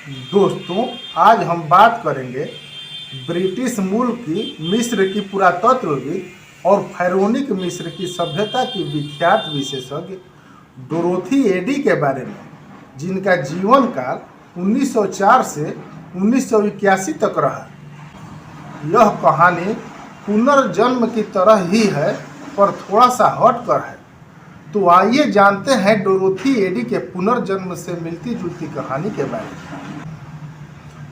दोस्तों, आज हम बात करेंगे ब्रिटिश मूल की मिस्र की पुरातत्वविद और फैरोनिक मिस्र की सभ्यता की विख्यात विशेषज्ञ डोरोथी एडी के बारे में, जिनका जीवन काल 1904 से 1981 तक रहा। यह कहानी पुनर्जन्म की तरह ही है, पर थोड़ा सा हटकर है। तो आइए जानते हैं डोरोथी एडी के पुनर्जन्म से मिलती जुलती कहानी के बारे में।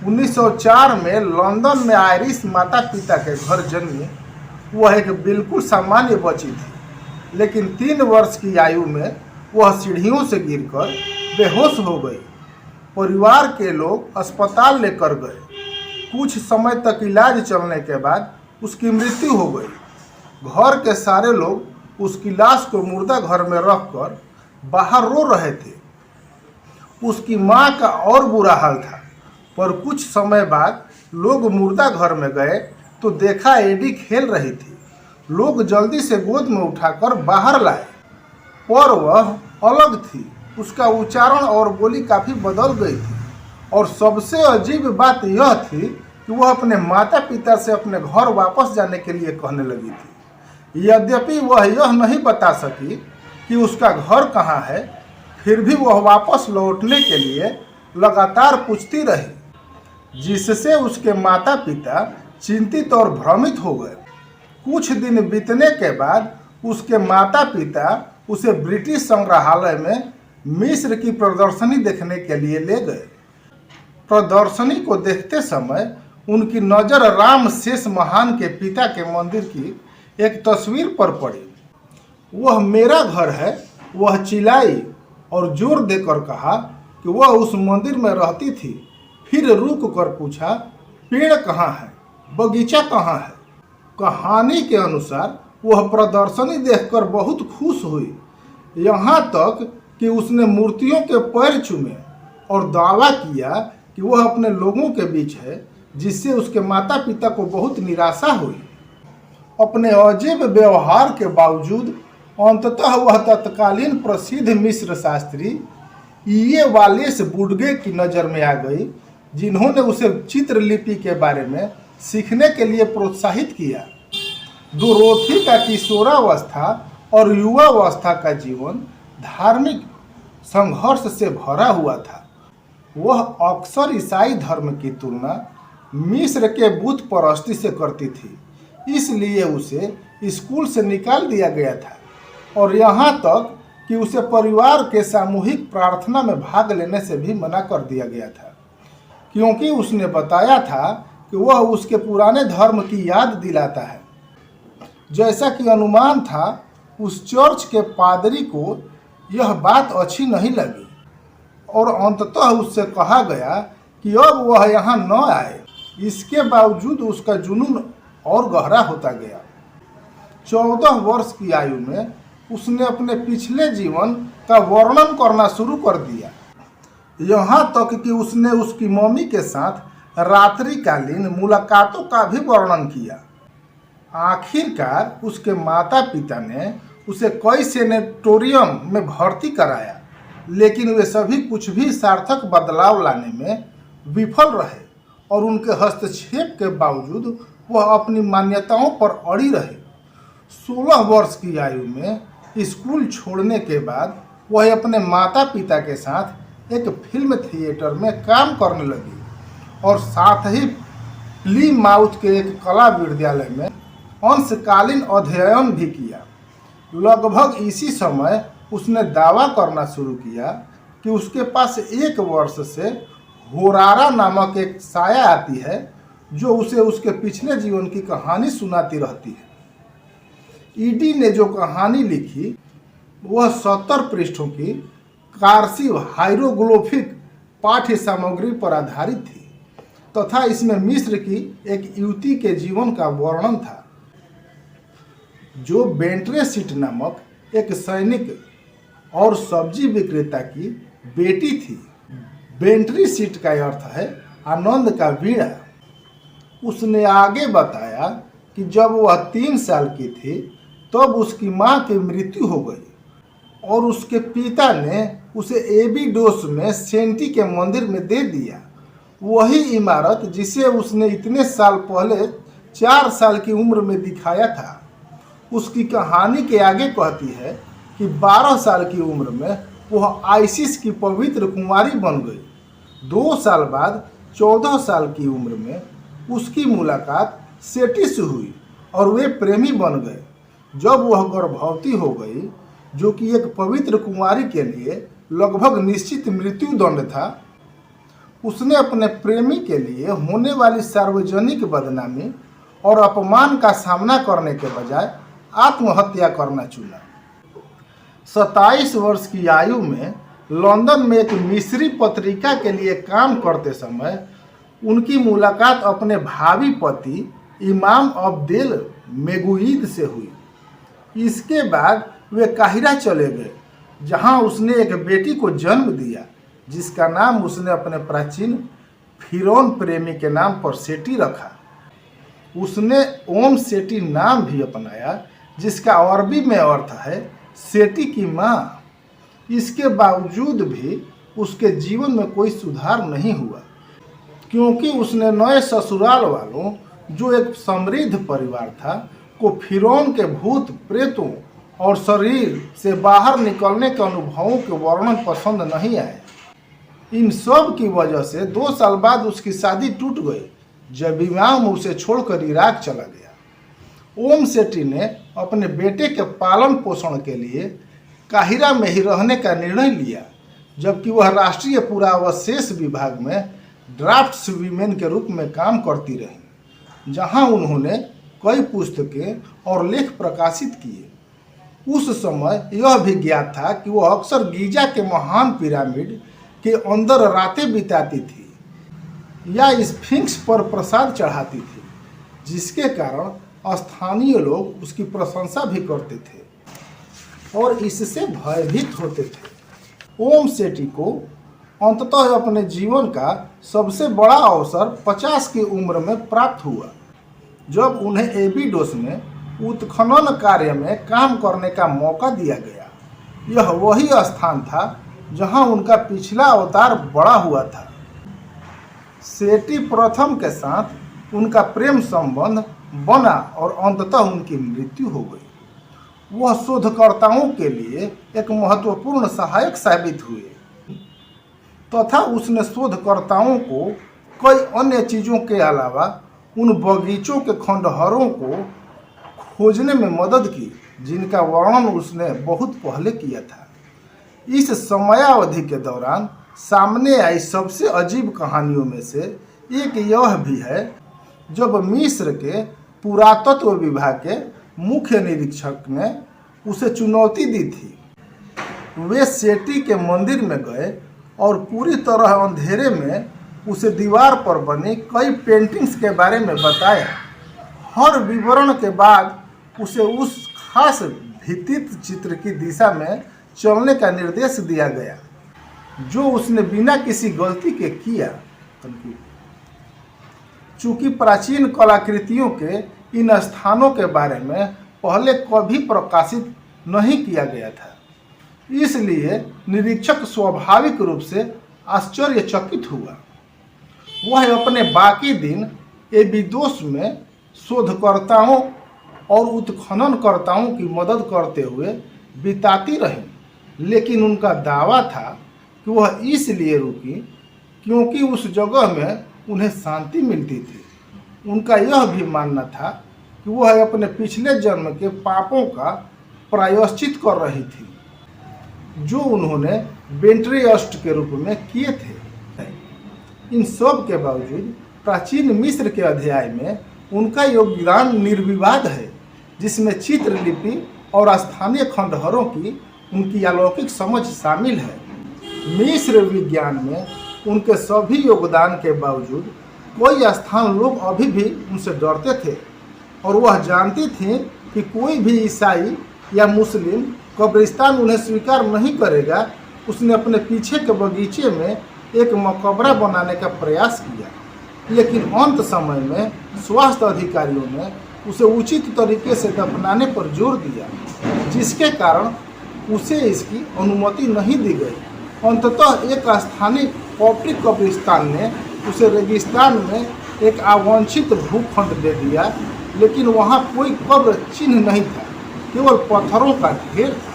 1904 में लंदन में आयरिश माता पिता के घर जन्मी वह एक बिल्कुल सामान्य बच्ची थी, लेकिन 3 वर्ष की आयु में वह सीढ़ियों से गिरकर बेहोश हो गई। परिवार के लोग अस्पताल लेकर गए। कुछ समय तक इलाज चलने के बाद उसकी मृत्यु हो गई। घर के सारे लोग उसकी लाश को मुर्दा घर में रखकर बाहर रो रहे थे। उसकी मां का और बुरा हाल था, पर कुछ समय बाद लोग मुर्दा घर में गए तो देखा एडी खेल रही थी। लोग जल्दी से गोद में उठाकर बाहर लाए, पर वह अलग थी। उसका उच्चारण और बोली काफ़ी बदल गई थी, और सबसे अजीब बात यह थी कि वह अपने माता पिता से अपने घर वापस जाने के लिए कहने लगी थी। यद्यपि वह यह नहीं बता सकी कि उसका घर कहाँ है, फिर भी वह वापस लौटने के लिए लगातार पूछती रही, जिससे उसके माता पिता चिंतित और भ्रमित हो गए। कुछ दिन बीतने के बाद उसके माता पिता उसे ब्रिटिश संग्रहालय में मिस्र की प्रदर्शनी देखने के लिए ले गए। प्रदर्शनी को देखते समय उनकी नज़र रामसेस महान के पिता के मंदिर की एक तस्वीर पर पड़ी। वह मेरा घर है, वह चिल्लाई और जोर देकर कहा कि वह उस मंदिर में रहती थी। फिर रुक कर पूछा, पेड़ कहाँ है, बगीचा कहाँ है। कहानी के अनुसार वह प्रदर्शनी देखकर बहुत खुश हुई, यहाँ तक कि उसने मूर्तियों के पैर चूमे और दावा किया कि वह अपने लोगों के बीच है, जिससे उसके माता पिता को बहुत निराशा हुई। अपने अजीब व्यवहार के बावजूद अंततः वह तत्कालीन प्रसिद्ध मिस्र शास्त्री ईए वालेस बुडगे की नज़र में आ गई, जिन्होंने उसे चित्रलिपि के बारे में सीखने के लिए प्रोत्साहित किया। डोरोथी का किशोरावस्था और युवावस्था का जीवन धार्मिक संघर्ष से भरा हुआ था। वह अक्सर ईसाई धर्म की तुलना मिस्र के बुत परस्ती से करती थी, इसलिए उसे स्कूल से निकाल दिया गया था, और यहाँ तक कि उसे परिवार के सामूहिक प्रार्थना में भाग लेने से भी मना कर दिया गया था, क्योंकि उसने बताया था कि वह उसके पुराने धर्म की याद दिलाता है। जैसा कि अनुमान था, उस चर्च के पादरी को यह बात अच्छी नहीं लगी, और अंततः उससे कहा गया कि अब वह यहाँ न आए। इसके बावजूद उसका जुनून और गहरा होता गया। 14 वर्ष की आयु में उसने अपने पिछले जीवन का वर्णन करना शुरू कर दिया, यहाँ तक कि उसने उसकी मम्मी के साथ रात्रिकालीन मुलाकातों का भी वर्णन किया। आखिरकार उसके माता पिता ने उसे कई सेनेटोरियम में भर्ती कराया, लेकिन वे सभी कुछ भी सार्थक बदलाव लाने में विफल रहे, और उनके हस्तक्षेप के बावजूद वह अपनी मान्यताओं पर अड़ी रहे। 16 वर्ष की आयु में स्कूल छोड़ने के बाद वह अपने माता पिता के साथ एक फिल्म थिएटर में काम करने लगी, और साथ ही प्लीमाउथ के एक कला विद्यालय में अंशकालीन अध्ययन भी किया। लगभग इसी समय उसने दावा करना शुरू किया कि उसके पास 1 वर्ष से होरारा नामक एक साया आती है, जो उसे उसके पिछले जीवन की कहानी सुनाती रहती है। ईडी ने जो कहानी लिखी वह 70 पृष्ठों की कार्सिव हाइरोग्लिफिक पाठ्य सामग्री पर आधारित थी, तथा इसमें मिस्र की एक युवती के जीवन का वर्णन था, जो बेंट्रेसिट नामक एक सैनिक और सब्जी विक्रेता की बेटी थी। बेंट्रीसिट का अर्थ है आनंद का वीणा। उसने आगे बताया कि जब वह 3 साल की थी तब उसकी मां की मृत्यु हो गई, और उसके पिता ने उसे एबीडोस में सेंटी के मंदिर में दे दिया, वही इमारत जिसे उसने इतने साल पहले 4 साल की उम्र में दिखाया था। उसकी कहानी के आगे कहती है कि 12 साल की उम्र में वह आइसिस की पवित्र कुमारी बन गई। 2 साल बाद 14 साल की उम्र में उसकी मुलाकात सेठी से हुई और वे प्रेमी बन गए। जब वह गर्भवती हो गई, जो कि एक पवित्र कुमारी के लिए लगभग निश्चित मृत्यु दंड था, उसने अपने प्रेमी के लिए होने वाली सार्वजनिक बदनामी और अपमान का सामना करने के बजाय आत्महत्या करना चुना। 27 वर्ष की आयु में लंदन में एक मिस्री पत्रिका के लिए काम करते समय उनकी मुलाकात अपने भावी पति इमाम अब्देल मेगुइद से हुई। इसके बाद वे काहिरा चले गए, जहां उसने एक बेटी को जन्म दिया, जिसका नाम उसने अपने प्राचीन फिरौन प्रेमी के नाम पर सेठी रखा। उसने ओम सेठी नाम भी अपनाया, जिसका अरबी में अर्थ है सेठी की माँ। इसके बावजूद भी उसके जीवन में कोई सुधार नहीं हुआ, क्योंकि उसने नए ससुराल वालों, जो एक समृद्ध परिवार था, को फिरौन के भूत प्रेतों और शरीर से बाहर निकलने के अनुभवों के वर्णन पसंद नहीं आए। इन सब की वजह से 2 साल बाद उसकी शादी टूट गई, जब इमाम उसे छोड़कर इराक चला गया। ओम सेठी ने अपने बेटे के पालन पोषण के लिए काहिरा में ही रहने का निर्णय लिया, जबकि वह राष्ट्रीय पुरावशेष विभाग में ड्राफ्ट्स वीमेन के रूप में काम करती रहीं, जहां उन्होंने कई पुस्तकें और लेख प्रकाशित किए। उस समय यह भी ज्ञात था कि वह अक्सर गीजा के महान पिरामिड के अंदर रातें बिताती थी या स्फिंक्स पर प्रसाद चढ़ाती थी, जिसके कारण स्थानीय लोग उसकी प्रशंसा भी करते थे और इससे भयभीत होते थे। ओम सेठी को अंततः अपने जीवन का सबसे बड़ा अवसर 50 की उम्र में प्राप्त हुआ, जब उन्हें एबिडोस में उत्खनन कार्य में काम करने का मौका दिया गया। यह वही स्थान था जहां उनका पिछला अवतार बड़ा हुआ था। सेठी प्रथम के साथ उनका प्रेम संबंध बना और अंततः उनकी मृत्यु हो गई। वह शोधकर्ताओं के लिए एक महत्वपूर्ण सहायक साबित हुए तथा उसने शोधकर्ताओं को कई अन्य चीज़ों के अलावा उन बगीचों के खंडहरों को खोजने में मदद की, जिनका वर्णन उसने बहुत पहले किया था। इस समयावधि के दौरान सामने आई सबसे अजीब कहानियों में से एक यह भी है, जब मिस्र के पुरातत्व विभाग के मुख्य निरीक्षक ने उसे चुनौती दी थी। वे सेठी के मंदिर में गए और पूरी तरह अंधेरे में उसे दीवार पर बनी कई पेंटिंग्स के बारे में बताया। हर विवरण के बाद उसे उस खास भित्ति चित्र की दिशा में चलने का निर्देश दिया गया, जो उसने बिना किसी गलती के किया। चूंकि प्राचीन कलाकृतियों के इन स्थानों के बारे में पहले कभी प्रकाशित नहीं किया गया था, इसलिए निरीक्षक स्वाभाविक रूप से आश्चर्यचकित हुआ। वह अपने बाकी दिन एबिडोस में शोधकर्ताओं और उत्खननकर्ताओं की मदद करते हुए बिताती रही, लेकिन उनका दावा था कि वह इसलिए रुकी क्योंकि उस जगह में उन्हें शांति मिलती थी। उनका यह भी मानना था कि वह अपने पिछले जन्म के पापों का प्रायश्चित कर रही थी, जो उन्होंने बेंट्री अष्ट के रूप में किए थे। इन सब के बावजूद प्राचीन मिस्र के अध्याय में उनका योगदान निर्विवाद है, जिसमें चित्रलिपि और स्थानीय खंडहरों की उनकी अलौकिक समझ शामिल है। मिस्र विज्ञान में उनके सभी योगदान के बावजूद कोई स्थान लोग अभी भी उनसे डरते थे और वह जानती थी कि कोई भी ईसाई या मुस्लिम कब्रिस्तान उन्हें स्वीकार नहीं करेगा। उसने अपने पीछे के बगीचे में एक मकबरा बनाने का प्रयास किया, लेकिन अंत समय में स्वास्थ्य अधिकारियों ने उसे उचित तरीके से दफनाने पर जोर दिया, जिसके कारण उसे इसकी अनुमति नहीं दी गई। अंततः एक स्थानीय कॉप्टिक कब्रिस्तान ने उसे रेगिस्तान में एक अवांछित भूखंड दे दिया, लेकिन वहाँ कोई कब्र चिन्ह नहीं था, केवल पत्थरों का ढेर था।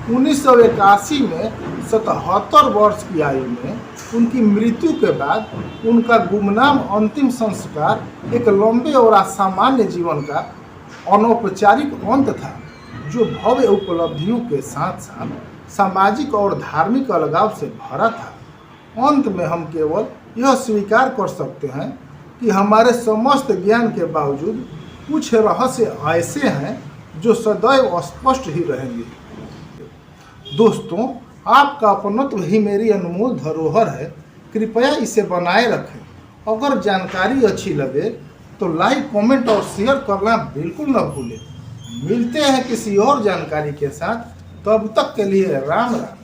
1981 में 77 वर्ष की आयु में उनकी मृत्यु के बाद उनका गुमनाम अंतिम संस्कार एक लंबे और असामान्य जीवन का अनौपचारिक अंत था, जो भव्य उपलब्धियों के साथ साथ सामाजिक और धार्मिक अलगाव से भरा था। अंत में हम केवल यह स्वीकार कर सकते हैं कि हमारे समस्त ज्ञान के बावजूद कुछ रहस्य ऐसे हैं जो सदैव स्पष्ट ही रहेंगे। दोस्तों, आपका अपनत्व ही मेरी अनमोल धरोहर है, कृपया इसे बनाए रखें। अगर जानकारी अच्छी लगे तो लाइक, कमेंट और शेयर करना बिल्कुल न भूलें। मिलते हैं किसी और जानकारी के साथ, तब तक के लिए राम राम।